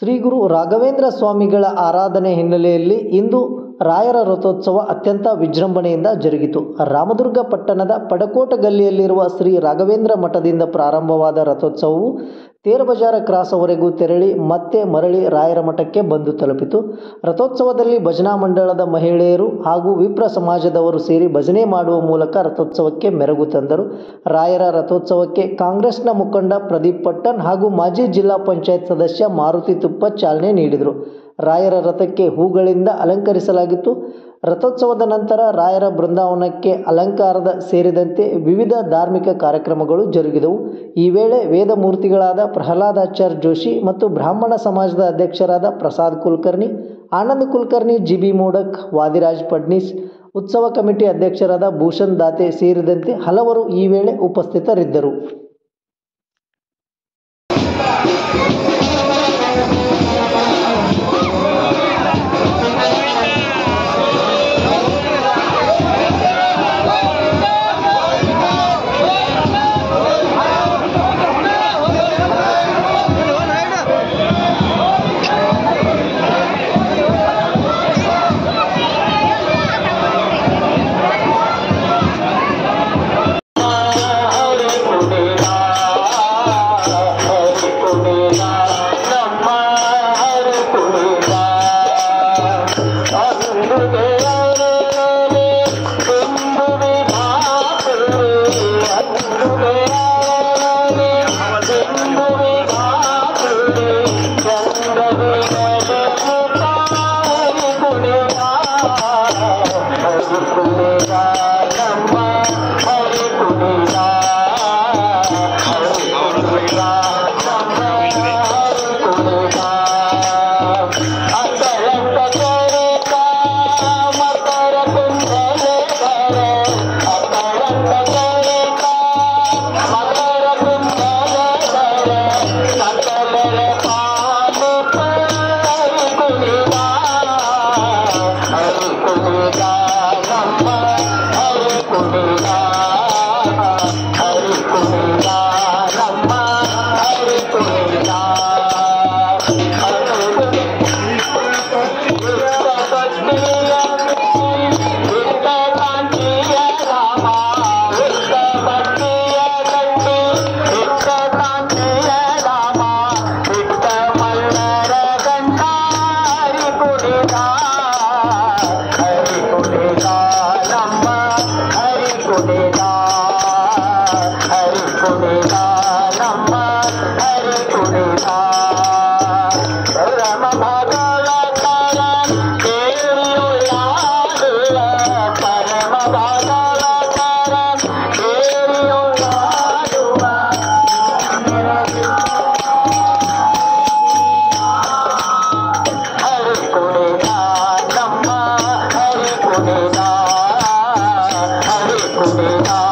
ಶ್ರೀ ಗುರು ರಾಘವೇಂದ್ರ ಸ್ವಾಮಿಗಳ ಆರಾಧನೆ ಹಿನ್ನೆಲೆಯಲ್ಲಿ ಇಂದು ರಾಯರ ರಥೋತ್ಸವ ಅತ್ಯಂತ ವಿಜೃಂಭಣೆಯಿಂದ ಜರುಗಿತು. ರಾಮದುರ್ಗ ಪಟ್ಟಣದ ಪಡಕೋಟಗಲ್ಲಿಯಲ್ಲಿರುವ ಶ್ರೀ ರಾಘವೇಂದ್ರ ಮಠದಿಂದ ಪ್ರಾರಂಭವಾದ ರಥೋತ್ಸವವು ತೇರಬಜಾರ ಕ್ರಾಸ್ವರೆಗೂ ತೆರಳಿ ಮತ್ತೆ ಮರಳಿ ರಾಯರ ಮಠಕ್ಕೆ ಬಂದು ತಲುಪಿತು. ರಥೋತ್ಸವದಲ್ಲಿ ಭಜನಾ ಮಂಡಳದ ಮಹಿಳೆಯರು ಹಾಗೂ ವಿಪ್ರ ಸಮಾಜದವರು ಸೇರಿ ಭಜನೆ ಮಾಡುವ ಮೂಲಕ ರಥೋತ್ಸವಕ್ಕೆ ಮೆರುಗು ತಂದರು. ರಾಯರ ರಥೋತ್ಸವಕ್ಕೆ ಕಾಂಗ್ರೆಸ್ನ ಮುಖಂಡ ಪ್ರದೀಪ್ ಪಟ್ಟಣ್ ಹಾಗೂ ಮಾಜಿ ಜಿಲ್ಲಾ ಪಂಚಾಯತ್ ಸದಸ್ಯ ಮಾರುತಿ ತುಪ್ಪ ಚಾಲನೆ ನೀಡಿದರು. ರಾಯರ ರಥಕ್ಕೆ ಹೂಗಳಿಂದ ಅಲಂಕರಿಸಲಾಗಿತ್ತು. ರಥೋತ್ಸವದ ನಂತರ ರಾಯರ ಬೃಂದಾವನಕ್ಕೆ ಅಲಂಕಾರದ ಸೇರಿದಂತೆ ವಿವಿಧ ಧಾರ್ಮಿಕ ಕಾರ್ಯಕ್ರಮಗಳು ಜರುಗಿದವು. ಈ ವೇಳೆ ವೇದಮೂರ್ತಿಗಳಾದ ಪ್ರಹ್ಲಾದಾಚಾರ್ಯ ಜೋಶಿ ಮತ್ತು ಬ್ರಾಹ್ಮಣ ಸಮಾಜದ ಅಧ್ಯಕ್ಷರಾದ ಪ್ರಸಾದ್ ಕುಲಕರ್ಣಿ, ಆನಂದ್ ಕುಲಕರ್ಣಿ, ಜಿಬಿ ಮೋಡಕ್, ವಾದಿರಾಜ್ ಫಡ್ನೀಸ್, ಉತ್ಸವ ಕಮಿಟಿ ಅಧ್ಯಕ್ಷರಾದ ಭೂಷಣ್ ದಾತೆ ಸೇರಿದಂತೆ ಹಲವರು ಈ ವೇಳೆ ಉಪಸ್ಥಿತರಿದ್ದರು. Hare